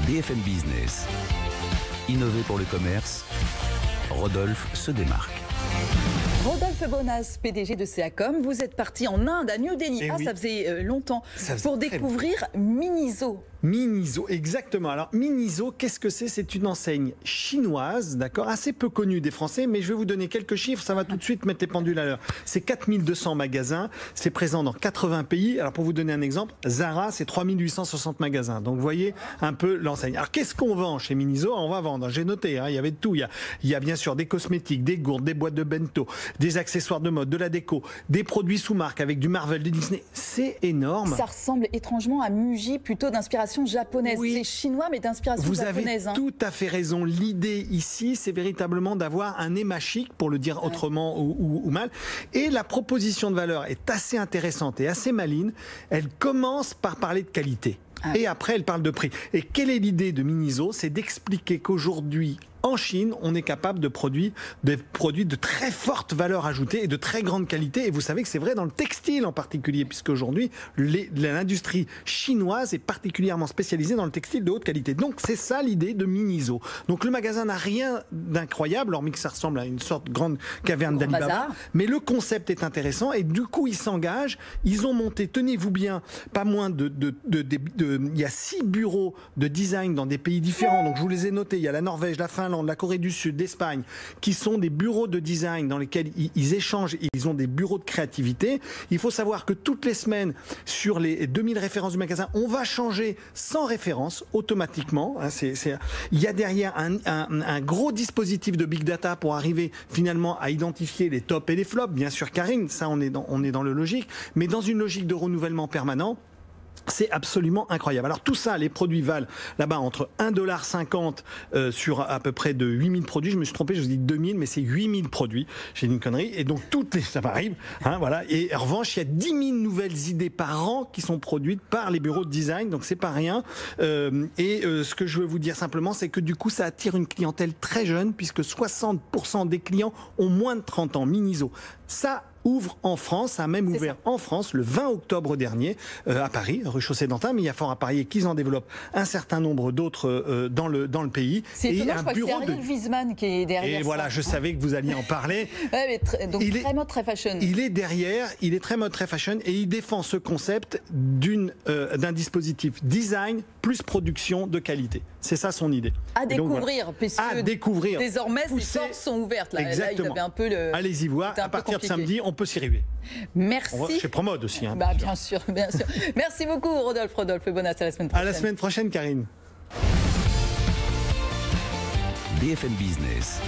BFM Business. Innover pour le commerce, Rodolphe se démarque. Rodolphe Bonas, PDG de Seacom, vous êtes parti en Inde, à New Delhi. Oui. Ça faisait longtemps. Ça faisait pour très découvrir Miniso. Miniso, exactement. Alors Miniso, qu'est-ce que c'est? C'est une enseigne chinoise, d'accord, assez peu connue des Français, mais je vais vous donner quelques chiffres, ça va tout de suite mettre les pendules à l'heure. C'est 4200 magasins, c'est présent dans 80 pays. Alors pour vous donner un exemple, Zara, c'est 3860 magasins. Donc vous voyez un peu l'enseigne. Alors qu'est-ce qu'on vend chez Miniso? On va vendre, j'ai noté, il y avait de tout. Il y a bien sûr des cosmétiques, des gourdes, des boîtes de bento, des accessoires de mode, de la déco, des produits sous marque avec du Marvel, du Disney. C'est énorme. Ça ressemble étrangement à Muji, plutôt d'inspiration japonaise. Oui. C'est chinois, mais d'inspiration japonaise. Vous avez tout à fait raison. L'idée ici, c'est véritablement d'avoir un nez chic, pour le dire autrement ou mal. Et la proposition de valeur est assez intéressante et assez maligne. Elle commence par parler de qualité. Et après, elle parle de prix. Et quelle est l'idée de Miniso? C'est d'expliquer qu'aujourd'hui, en Chine, on est capable de produire des produits de très forte valeur ajoutée et de très grande qualité. Et vous savez que c'est vrai dans le textile en particulier, puisque aujourd'hui, l'industrie chinoise est particulièrement spécialisée dans le textile de haute qualité. Donc c'est ça l'idée de Miniso. Donc le magasin n'a rien d'incroyable, hormis que ça ressemble à une sorte de grande caverne d'Alibaba. Mais le concept est intéressant et du coup, ils s'engagent. Ils ont monté, tenez-vous bien, pas moins il y a 6 bureaux de design dans des pays différents. Donc je vous les ai notés. Il y a la Norvège, la Finlande, de la Corée du Sud, l'Espagne, qui sont des bureaux de design dans lesquels ils échangent, ils ont des bureaux de créativité. Il faut savoir que toutes les semaines, sur les 2000 références du magasin, on va changer 100 références automatiquement. Il y a derrière un gros dispositif de big data pour arriver finalement à identifier les tops et les flops. Bien sûr, Karine, ça on est dans le logique, mais dans une logique de renouvellement permanent. C'est absolument incroyable. Alors tout ça, les produits valent là-bas entre 1,50 $ sur à peu près de 8000 produits. Je me suis trompé, je vous dis 2000, mais c'est 8000 produits. J'ai dit une connerie. Et donc ça arrive. Voilà. Et en revanche, il y a 10 000 nouvelles idées par an qui sont produites par les bureaux de design. Donc c'est pas rien. Ce que je veux vous dire simplement, c'est que du coup, ça attire une clientèle très jeune, puisque 60% des clients ont moins de 30 ans. Miniso. Ça ouvre en France, a même ouvert en France le 20 octobre dernier à Paris, rue Chaussée-d'Antin, mais il y a fort à parier qu'ils en développent un certain nombre d'autres dans le pays. C'est étonnant, je crois que c'est Ariel Wiesman qui est derrière. Et voilà, je savais que vous alliez en parler. Donc très mode, très fashion. Il est derrière, il est très mode, très fashion, et il défend ce concept d'un dispositif design plus production de qualité. C'est ça son idée. À découvrir, donc, voilà. À découvrir. Désormais, ces portes sont ouvertes. Là, exactement. Là, il avait un peu le... Allez-y voir, à partir de samedi, on peut s'y arriver. Merci. Chez Promode aussi. Bien sûr, bien sûr. Merci beaucoup, Rodolphe Bonas. À la semaine prochaine. À la semaine prochaine, Karine. BFM Business.